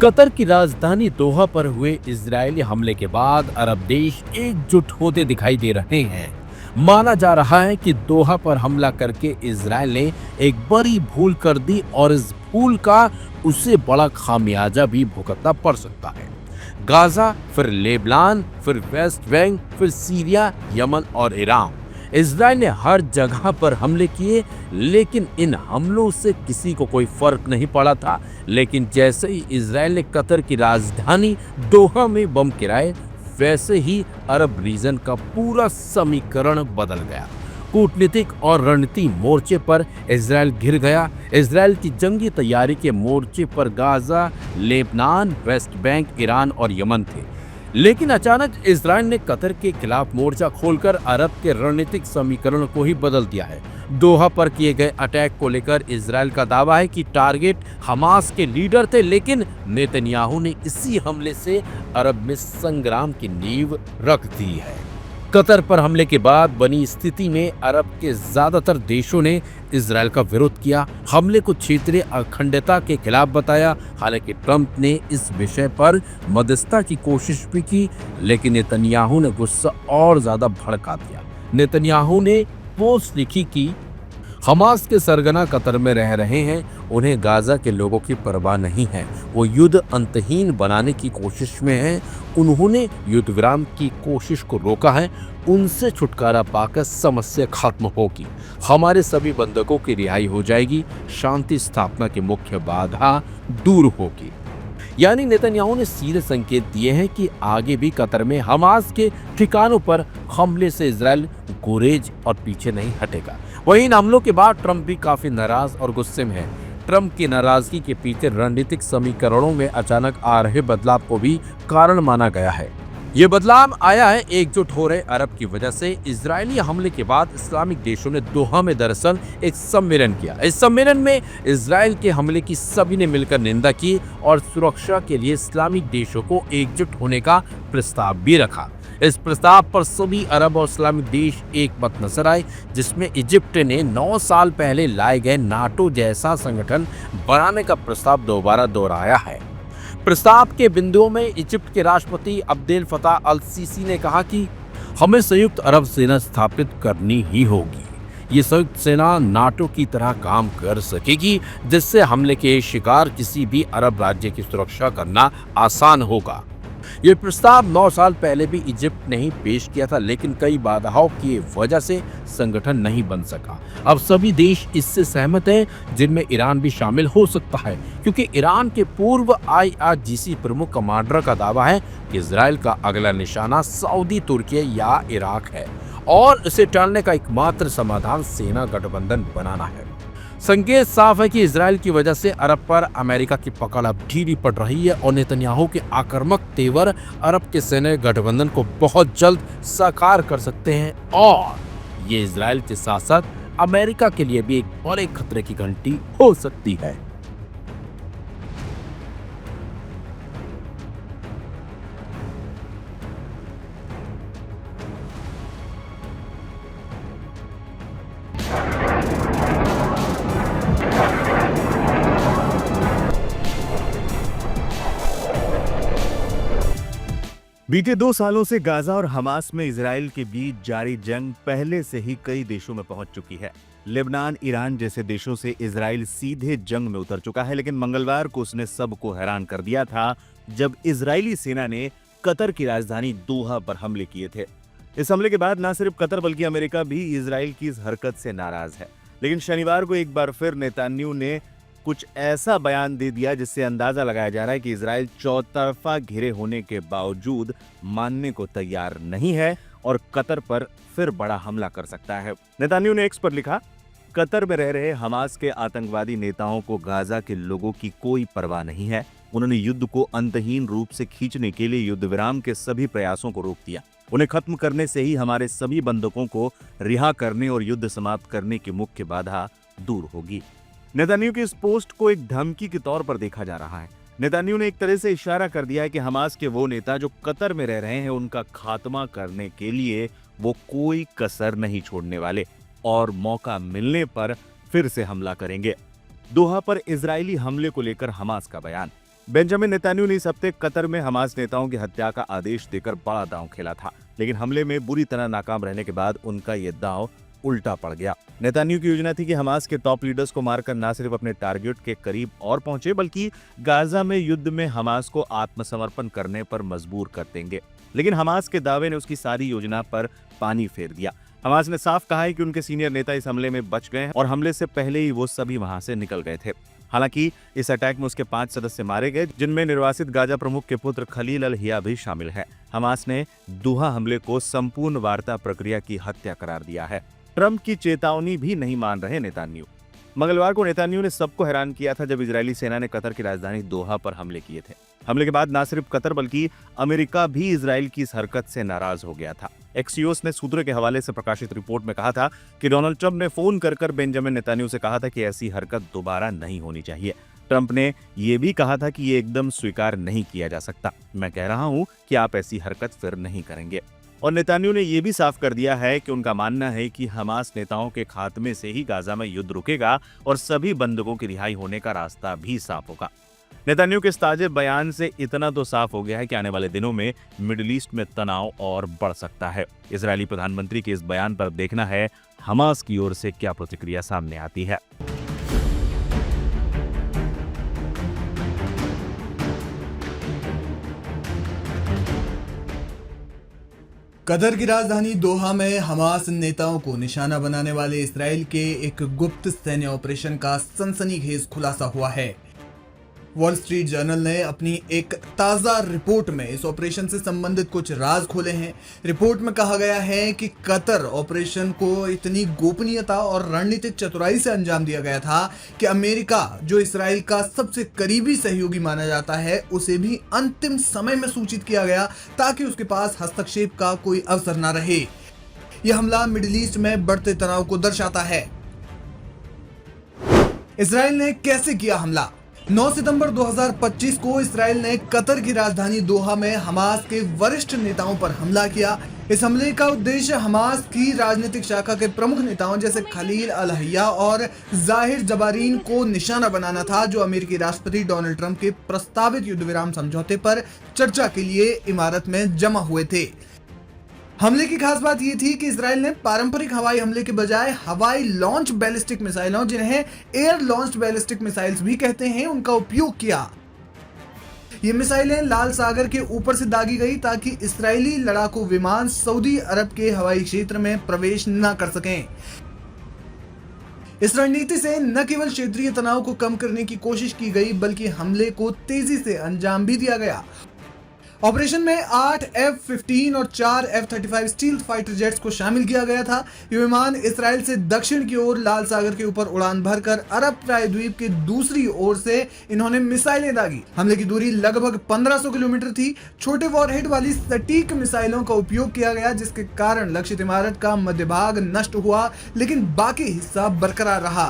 Qatar की राजधानी दोहा पर हुए इजरायली हमले के बाद अरब देश एकजुट होते दिखाई दे रहे हैं। माना जा रहा है कि दोहा पर हमला करके इजरायल ने एक बड़ी भूल कर दी और इस भूल का उससे बड़ा खामियाजा भी भुगतना पड़ सकता है। गाजा, फिर लेबनान, फिर वेस्ट बैंक, फिर सीरिया, यमन और ईरान, इजरायल ने हर जगह पर हमले किए, लेकिन इन हमलों से किसी को कोई फर्क नहीं पड़ा था। लेकिन जैसे ही इजरायल ने कतर की राजधानी दोहा में बम गिराए, वैसे ही अरब रीजन का पूरा समीकरण बदल गया। कूटनीतिक और रणनीति मोर्चे पर इजरायल घिर गया। इजरायल की जंगी तैयारी के मोर्चे पर Gaza, Lebanon, West Bank, Iran और यमन थे। लेकिन अचानक इजरायल ने कतर के खिलाफ मोर्चा खोलकर अरब के रणनीतिक समीकरण को ही बदल दिया है। दोहा पर किए गए अटैक को लेकर इजरायल का दावा है कि टारगेट हमास के लीडर थे, लेकिन नेतन्याहू ने इसी हमले से अरब में संग्राम की नींव रख दी है। कतर पर हमले के बाद बनी स्थिति में अरब के ज्यादातर देशों ने इजरायल का विरोध किया, हमले को क्षेत्रीय अखंडता के खिलाफ बताया। हालांकि ट्रंप ने इस विषय पर मध्यस्थता की कोशिश भी की, लेकिन नेतन्याहू ने गुस्सा और ज्यादा भड़का दिया। नेतन्याहू ने पोस्ट लिखी कि हमास के सरगना कतर में रह रहे हैं, उन्हें गाजा के लोगों की परवाह नहीं है, वो युद्ध अंतहीन बनाने की कोशिश में हैं। उन्होंने युद्ध विराम की कोशिश को रोका है, उनसे छुटकारा पाकर समस्या खत्म होगी, हमारे सभी बंधकों की रिहाई हो जाएगी, शांति स्थापना की मुख्य बाधा दूर होगी। यानी नेतन्याहू ने सीधे संकेत दिए हैं कि आगे भी कतर में हमास के ठिकानों पर हमले से इजरायल गुरेज और पीछे नहीं हटेगा। वहीं इन हमलों के बाद ट्रंप भी काफी नाराज और गुस्से में है। ट्रंप की नाराजगी के पीछे रणनीतिक समीकरणों में अचानक आ रहे बदलाव को भी कारण माना गया है। ये बदलाव आया है एकजुट हो रहे अरब की वजह से। इजरायली हमले के बाद इस्लामिक देशों ने दोहा में दरअसल एक सम्मेलन किया। इस सम्मेलन में इजरायल के हमले की सभी ने मिलकर निंदा की और सुरक्षा के लिए इस्लामिक देशों को एकजुट होने का प्रस्ताव भी रखा। इस प्रस्ताव पर सभी अरब और इस्लामिक देश एक मत नजर आए, जिसमें इजिप्ट ने 9 साल पहले लाए गए नाटो जैसा संगठन बनाने का प्रस्ताव दोबारा दोहराया है। प्रस्ताव के बिंदुओं में इजिप्ट के राष्ट्रपति अब्देल फताह अल सीसी ने कहा कि हमें संयुक्त अरब सेना स्थापित करनी ही होगी। ये संयुक्त सेना नाटो की तरह काम कर सकेगी, जिससे हमले के शिकार किसी भी अरब राज्य की सुरक्षा करना आसान होगा। ये प्रस्ताव 9 साल पहले भी इजिप्ट ने ही पेश किया था, लेकिन कई बाधाओं की वजह से संगठन नहीं बन सका। अब सभी देश इससे सहमत हैं, जिनमें ईरान भी शामिल हो सकता है, क्योंकि ईरान के पूर्व IRGC प्रमुख कमांडर का दावा है कि इजरायल का अगला निशाना सऊदी, तुर्की या इराक है और इसे टालने का एकमात्र समाधान सेना गठबंधन बनाना है। संकेत साफ है कि इजरायल की वजह से अरब पर अमेरिका की पकड़ अब ढीली पड़ रही है और नेतन्याहू के आक्रामक तेवर अरब के सैन्य गठबंधन को बहुत जल्द साकार कर सकते हैं और ये इजरायल के साथ साथ अमेरिका के लिए भी एक बड़े खतरे की घंटी हो सकती है। बीते 2 सालों से गाजा और हमास में इजराइल के बीच जारी जंग पहले से ही कई देशों में पहुंच चुकी है। लेबनान, ईरान जैसे देशों से इजराइल सीधे जंग में उतर चुका है, लेकिन मंगलवार को उसने सबको हैरान कर दिया था जब इजरायली सेना ने कतर की राजधानी दोहा पर हमले किए थे। इस हमले के बाद न सिर्फ कतर बल्कि अमेरिका भी इजराइल की इस हरकत से नाराज है। लेकिन शनिवार को एक बार फिर नेतन्याहू ने कुछ ऐसा बयान दे दिया जिससे अंदाजा लगाया जा रहा है कि इजराइल चौतरफा घिरे होने के बावजूद मानने को तैयार नहीं है और कतर पर फिर बड़ा हमला कर सकता है। नेतन्याहू ने एक्स पर लिखा, कतर में रह रहे हमास के आतंकवादी नेताओं को गाजा के लोगों की कोई परवाह नहीं है। उन्होंने युद्ध को अंतहीन रूप से खींचने के लिए युद्ध विराम के सभी प्रयासों को रोक दिया। उन्हें खत्म करने से ही हमारे सभी बंधकों को रिहा करने और युद्ध समाप्त करने की मुख्य बाधा दूर होगी। नेतन्याहू की इस पोस्ट को एक धमकी के तौर पर देखा जा रहा है। नेतन्याहू ने एक तरह से इशारा कर दिया है कि हमास के वो नेता जो कतर में रह रहे हैं, उनका खात्मा करने के लिए वो कोई कसर नहीं छोड़ने वाले और मौका मिलने पर फिर से हमला करेंगे। दोहा पर इजरायली हमले को लेकर हमास का बयान। बेंजामिन नेतन्याहू ने इस हफ्ते कतर में हमास नेताओं की हत्या का आदेश देकर बड़ा दांव खेला था, लेकिन हमले में बुरी तरह नाकाम रहने के बाद उनका ये दांव उल्टा पड़ गया। नेतन्याहू की योजना थी कि हमास के टॉप लीडर्स को मारकर न सिर्फ अपने टारगेट के करीब और पहुंचे, बल्कि गाजा में युद्ध में हमास को आत्मसमर्पण करने पर मजबूर कर देंगे। लेकिन हमास के दावे ने उसकी सारी योजना पर पानी फेर दिया। हमास ने साफ कहा है कि उनके सीनियर नेता इस हमले में बच गए हैं और हमले से पहले ही वो सभी वहां से निकल गए थे। हालांकि इस अटैक में उसके 5 सदस्य मारे गए, जिनमें निर्वासित गाजा प्रमुख के पुत्र खलील अल हिया भी शामिल है। हमास ने दोहा हमले को संपूर्ण वार्ता प्रक्रिया की हत्या करार दिया है। ट्रंप की चेतावनी भी नहीं मान रहे नेतन्याहू। मंगलवार को नेतन्याहू ने सबको हैरान किया था जब इजरायली सेना ने कतर की राजधानी दोहा पर हमले किए थे। हमले के बाद न सिर्फ कतर बल्कि अमेरिका भी इजरायल की इस हरकत से नाराज हो गया था। एक्सियोस ने सूत्रों के हवाले से प्रकाशित रिपोर्ट में कहा था कि डोनाल्ड ट्रंप ने फोन कर बेंजामिन नेतन्याहू से कहा था कि ऐसी हरकत दोबारा नहीं होनी चाहिए। ट्रंप ने यह भी कहा था कि ये एकदम स्वीकार नहीं किया जा सकता। मैं कह रहा हूं कि आप ऐसी हरकत फिर नहीं करेंगे। और नेतन्याहू ने यह भी साफ कर दिया है कि उनका मानना है कि हमास नेताओं के खात्मे से ही गाजा में युद्ध रुकेगा और सभी बंधकों की रिहाई होने का रास्ता भी साफ होगा। नेतन्याहू के इस ताजे बयान से इतना तो साफ हो गया है कि आने वाले दिनों में मिडिल ईस्ट में तनाव और बढ़ सकता है। इजरायली प्रधानमंत्री के इस बयान पर देखना है हमास की ओर से क्या प्रतिक्रिया सामने आती है। कतर की राजधानी दोहा में हमास नेताओं को निशाना बनाने वाले इस्राएल के एक गुप्त सैन्य ऑपरेशन का सनसनीखेज खुलासा हुआ है। वॉल स्ट्रीट जर्नल ने अपनी एक ताज़ा रिपोर्ट में इस ऑपरेशन से संबंधित कुछ राज खोले हैं। रिपोर्ट में कहा गया है कि कतर ऑपरेशन को इतनी गोपनीयता और रणनीतिक चतुराई से अंजाम दिया गया था कि अमेरिका, जो इस्राएल का सबसे करीबी सहयोगी माना जाता है, उसे भी अंतिम समय में सूचित किया गया ताकि उसके पास हस्तक्षेप का कोई अवसर न रहे। यह हमला मिडिल ईस्ट में बढ़ते तनाव को दर्शाता है। इस्राएल ने कैसे किया हमला? 9 सितंबर 2025 को इस्राएल ने कतर की राजधानी दोहा में हमास के वरिष्ठ नेताओं पर हमला किया। इस हमले का उद्देश्य हमास की राजनीतिक शाखा के प्रमुख नेताओं जैसे खलील अल हिया और जाहिर जबारीन को निशाना बनाना था, जो अमेरिकी राष्ट्रपति डोनाल्ड ट्रंप के प्रस्तावित युद्ध विराम समझौते पर चर्चा के लिए इमारत में जमा हुए थे। हमले की खास बात यह थी कि इजराइल ने पारंपरिक हवाई हमले के बजाय हवाई लॉन्च बैलिस्टिक मिसाइलों, जिन्हें एयर लॉन्च्ड बैलिस्टिक मिसाइल्स भी कहते हैं, उनका उपयोग किया। ये मिसाइलें लाल सागर के ऊपर से दागी गई ताकि इस्राएली लड़ाकू विमान सऊदी अरब के हवाई क्षेत्र में प्रवेश न कर सकें। इस रणनीति से न केवल क्षेत्रीय तनाव को कम करने की कोशिश की गई, बल्कि हमले को तेजी से अंजाम भी दिया गया। ऑपरेशन में 8 F-15 और 4 F-35 स्टील्थ फाइटर जेट्स को शामिल किया गया था। ये विमान इसराइल से दक्षिण की ओर लाल सागर के ऊपर उड़ान भरकर अरब प्रायद्वीप के दूसरी ओर से इन्होंने मिसाइलें दागी। हमले की दूरी लगभग 1500 किलोमीटर थी। छोटे वॉरहेड वाली सटीक मिसाइलों का उपयोग किया गया, जिसके कारण लक्षित इमारत का मध्य भाग नष्ट हुआ, लेकिन बाकी हिस्सा बरकरार रहा।